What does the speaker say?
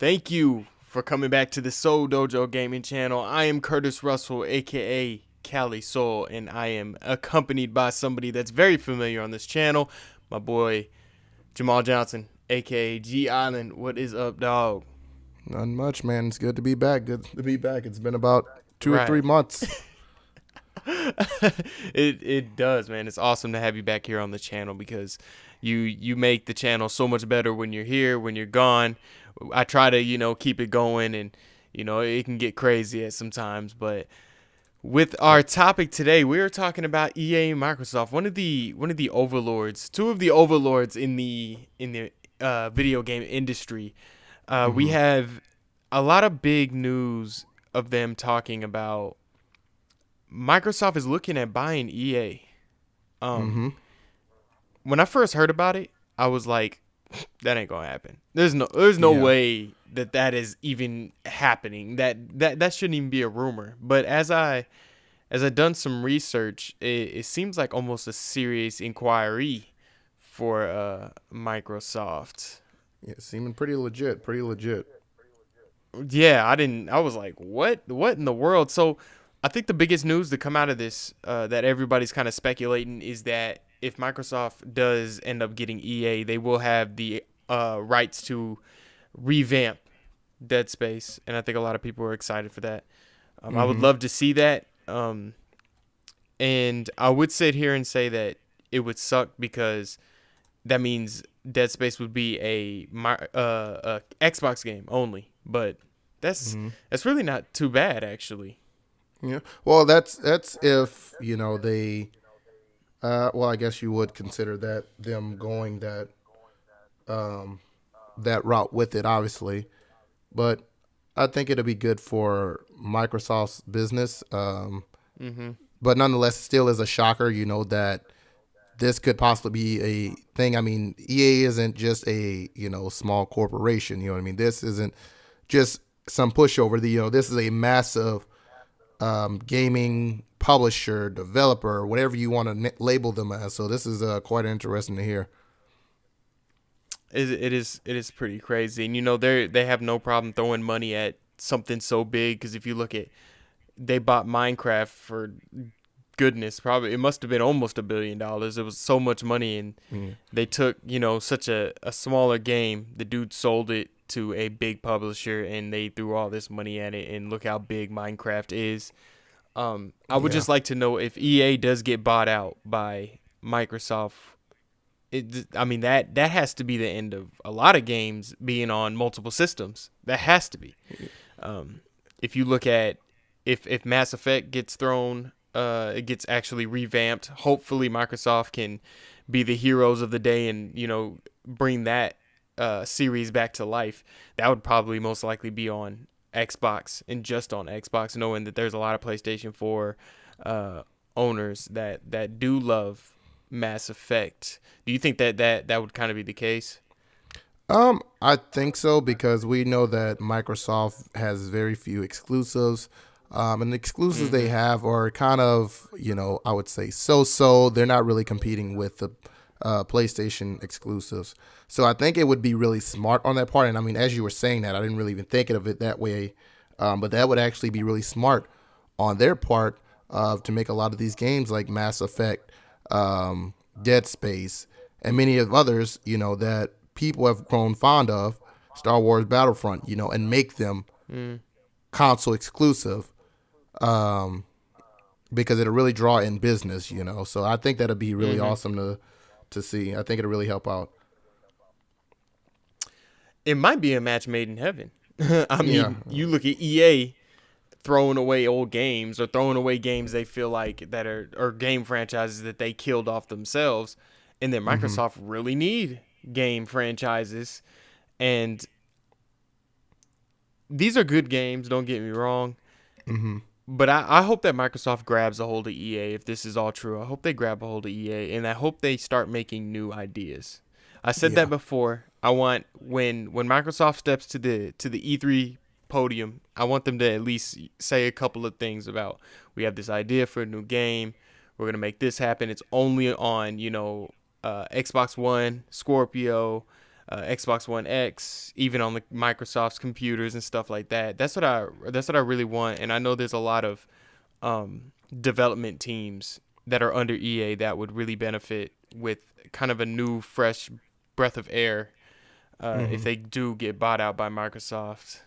Thank you for coming back to the Soul Dojo Gaming Channel. I am Curtis Russell, aka Cali Soul, and I am accompanied by somebody that's very familiar on this channel, my boy Jamal Johnson, aka G Island. What is up, dog? Not much, man. It's good to be back. Good to be back. It's been about 2 or 3 Right. months. it does, man. It's awesome to have you back here on the channel because you make the channel so much better when you're here, when you're gone. I try to, keep it going, and it can get crazy at sometimes, but with our topic today, we are talking about EA and Microsoft, one of the overlords, two of the overlords in the video game industry. We hmm have a lot of big news of them talking about Microsoft is looking at buying EA. Um, hmm when I first heard about it, I was like, that ain't gonna happen. There's no Yeah. way that is even happening. That shouldn't even be a rumor. But as I done some research, it seems like almost a serious inquiry for Microsoft. Yeah. Seeming pretty legit. Pretty legit. Yeah, I was like, what in the world? So I think the biggest news to come out of this, that everybody's kind of speculating, is that if Microsoft does end up getting EA, they will have the rights to revamp Dead Space, and I think a lot of people are excited for that. I would hmm love to see that, and I would sit here and say that it would suck because that means Dead Space would be a Xbox game only, but that's hmm that's really not too bad actually. Yeah. Well, that's if they. Well, I guess you would consider that them going um that route with it, obviously. But I think it'll be good for Microsoft's business. Mm-hmm. But nonetheless, still is a shocker. That this could possibly be a thing. I mean, EA isn't just a small corporation. You know what I mean? This isn't just some pushover. This is a massive gaming publisher, developer, whatever you want to label them as. So this is quite interesting to hear. It is pretty crazy, and they have no problem throwing money at something so big because if you look at they bought Minecraft for goodness, probably it must have been almost $1 billion. It was so much money, and Mm, they took such a smaller game. The dude sold it to a big publisher, and they threw all this money at it. And look how big Minecraft is. I would yeah. just like to know if EA does get bought out by Microsoft. I mean that has to be the end of a lot of games being on multiple systems. That has to be. Um, if you look at if Mass Effect gets thrown, it gets actually revamped. Hopefully, Microsoft can be the heroes of the day and bring that series back to life. That would probably most likely be on Xbox and just on Xbox, knowing that there's a lot of PlayStation 4 owners that do love Mass Effect. Do you think that would kind of be the case? I think so because we know that Microsoft has very few exclusives. And the exclusives they Mm-hmm. have are kind of, I would say so. They're not really competing with the PlayStation exclusives. So I think it would be really smart on that part. And I mean, as you were saying that, I didn't really even think of it that way. But that would actually be really smart on their part to make a lot of these games like Mass Effect, Dead Space, and many of others, that people have grown fond of, Star Wars Battlefront, and make them Mm. console exclusive, um, because it'll really draw in business. So I think that'll be really Mm-hmm. awesome to see. I think it'll really help out. It might be a match made in heaven. I Yeah. mean, you look at EA throwing away old games or throwing away games they feel like that are or game franchises that they killed off themselves, and then hmm Microsoft really need game franchises, and these are good games. Don't get me wrong, hmm but I hope that Microsoft grabs a hold of EA if this is all true. I hope they grab a hold of EA, and I hope they start making new ideas. I said that Yeah. before. I want when Microsoft steps to the E3 podium, I want them to at least say a couple of things about we have this idea for a new game. We're gonna make this happen. It's only on Xbox One, Scorpio, Xbox One X, even on the Microsoft's computers and stuff like that. That's what I really want. And I know there's a lot of development teams that are under EA that would really benefit with kind of a new, fresh breath of air if they do get bought out by Microsoft.